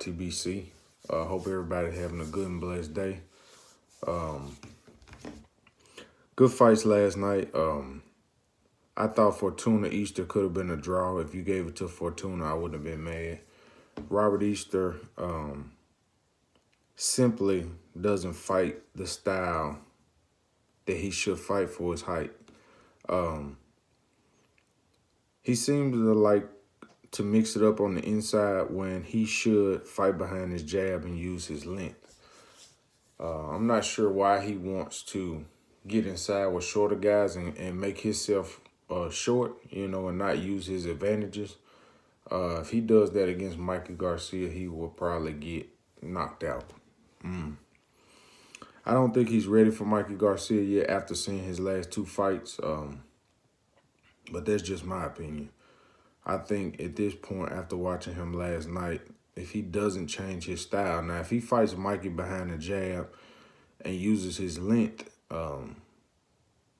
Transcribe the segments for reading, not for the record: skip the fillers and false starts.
TBC. Hope everybody having a good and blessed day. Good fights last night. I thought Fortuna Easter could have been a draw. If you gave it to Fortuna, I wouldn't have been mad. Robert Easter simply doesn't fight the style that he should fight for his height. He seems to like to mix it up on the inside when he should fight behind his jab and use his length. I'm not sure why he wants to get inside with shorter guys and make himself short, and not use his advantages. If he does that against Mikey Garcia, he will probably get knocked out. I don't think he's ready for Mikey Garcia yet after seeing his last two fights, but that's just my opinion. I think at this point, after watching him last night, if he doesn't change his style, now if he fights Mikey behind the jab and uses his length,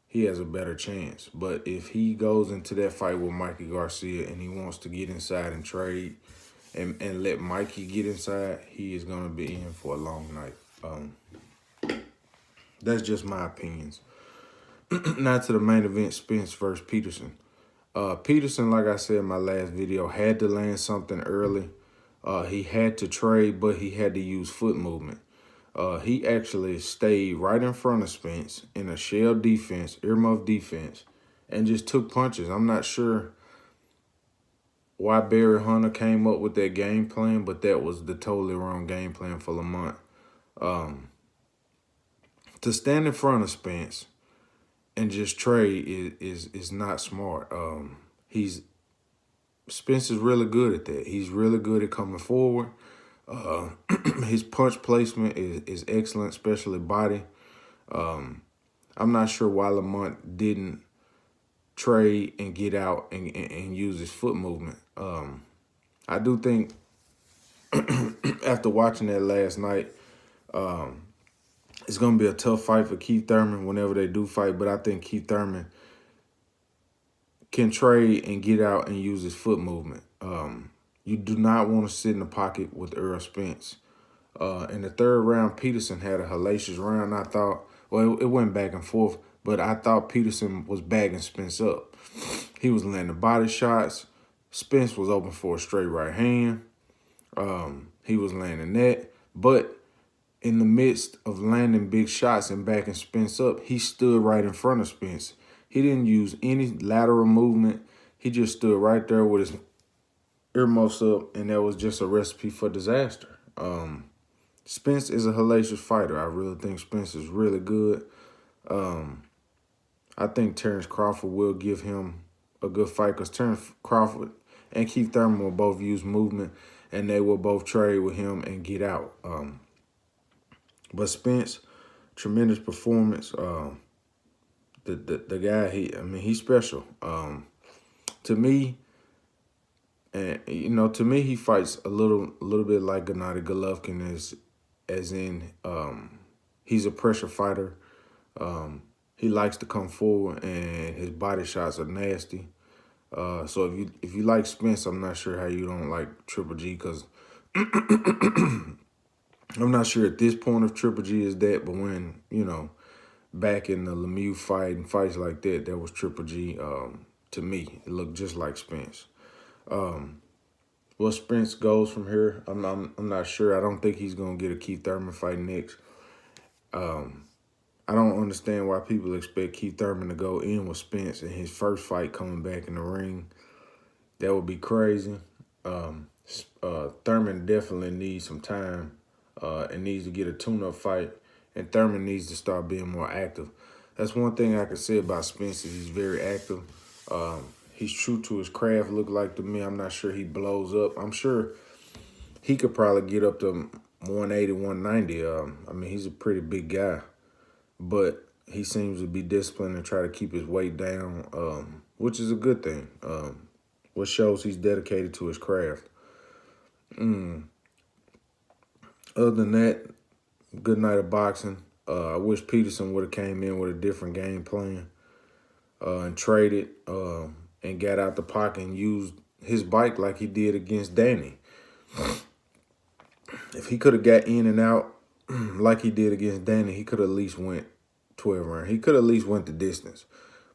he has a better chance. But if he goes into that fight with Mikey Garcia and he wants to get inside and trade and let Mikey get inside, he is going to be in for a long night. That's just my opinions. Now to the main event, Spence versus Peterson. Peterson, like I said in my last video, had to land something early. He had to trade, but he had to use foot movement. He actually stayed right in front of Spence in a shell defense, earmuff defense, and just took punches. I'm not sure why Barry Hunter came up with that game plan, but that was the totally wrong game plan for Lamont. To stand in front of Spence and just trade is not smart. Spence is really good at that. He's really good at coming forward. His punch placement is excellent, especially body. I'm not sure why Lamont didn't trade and get out and use his foot movement. I do think after watching that last night, it's going to be a tough fight for Keith Thurman whenever they do fight, but I think Keith Thurman can trade and get out and use his foot movement. You do not want to sit in the pocket with Earl Spence. In the third round, Peterson had a hellacious round. I thought, well, it went back and forth, but I thought Peterson was bagging Spence up. He was landing body shots. Spence was open for a straight right hand. He was landing that, but in the midst of landing big shots and backing Spence up, he stood right in front of Spence. He didn't use any lateral movement. He just stood right there with his earmuffs up, and that was just a recipe for disaster. Spence is a hellacious fighter. I really think Spence is really good. I think Terrence Crawford will give him a good fight because Terrence Crawford and Keith Thurman will both use movement, and they will both trade with him and get out. But Spence, tremendous performance. The guy, he's special. To me, he fights a little bit like Gennady Golovkin, as in he's a pressure fighter. He likes to come forward, and his body shots are nasty. So if you like Spence, I'm not sure how you don't like Triple G, because I'm not sure at this point if Triple G is that, but when, back in the Lemieux fight and fights like that, that was Triple G. To me, it looked just like Spence. Where Spence goes from here, I'm not sure. I don't think he's going to get a Keith Thurman fight next. I don't understand why people expect Keith Thurman to go in with Spence in his first fight coming back in the ring. That would be crazy. Thurman definitely needs some time and needs to get a tune-up fight, and Thurman needs to start being more active. That's one thing I can say about Spence is he's very active. He's true to his craft, look like to me. I'm not sure he blows up. I'm sure he could probably get up to 180, 190. He's a pretty big guy, but he seems to be disciplined and try to keep his weight down, which is a good thing. What shows he's dedicated to his craft. Other than that, good night of boxing. I wish Peterson would have came in with a different game plan and traded and got out the pocket and used his bike like he did against Danny. If he could have got in and out like he did against Danny, he could have at least went 12 rounds. He could have at least went the distance.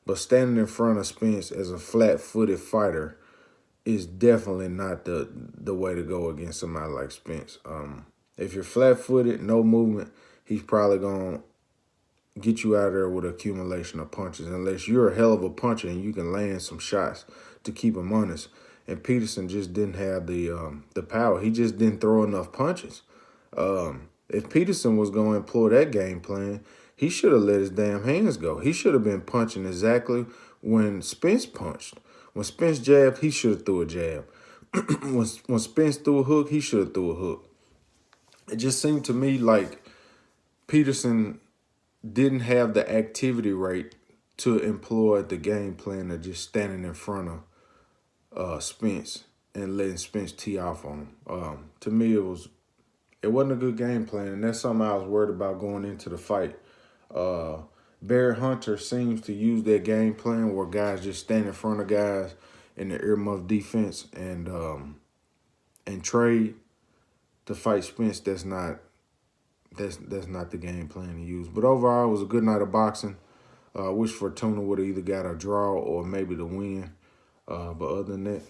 But standing in front of Spence as a flat-footed fighter is definitely not the way to go against somebody like Spence. If you're flat-footed, no movement, he's probably going to get you out of there with accumulation of punches unless you're a hell of a puncher and you can land some shots to keep him honest. And Peterson just didn't have the power. He just didn't throw enough punches. If Peterson was going to employ that game plan, he should have let his damn hands go. He should have been punching exactly when Spence punched. When Spence jabbed, he should have threw a jab. when Spence threw a hook, he should have threw a hook. It just seemed to me like Peterson didn't have the activity rate to employ the game plan of just standing in front of Spence and letting Spence tee off on him. To me, it wasn't a good game plan, and that's something I was worried about going into the fight. Barry Hunter seems to use that game plan where guys just stand in front of guys in the earmuff defense and trade to fight Spence. That's not the game plan to use. But overall, it was a good night of boxing. Wish Fortuna would have either got a draw or maybe the win. But other than that,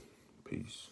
peace.